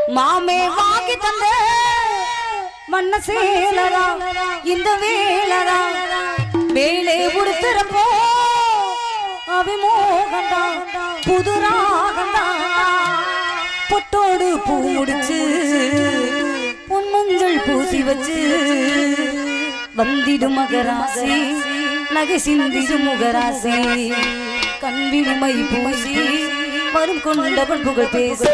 மாமே வாங்கி தந்த மண்ண சேலரா இந்த வேலரா வேலை கொடுத்துறப்போ அபிமோகந்தா புதுராகந்தா பொட்டோடு பூ முடிச்சு பொன்மஞ்சள் பூசி வச்சு வந்திடும் மகராசி நகை சிந்திடும் முகராசி கண்விழிமை பூசி வரும் கொண்டவன் புகழ் பேசி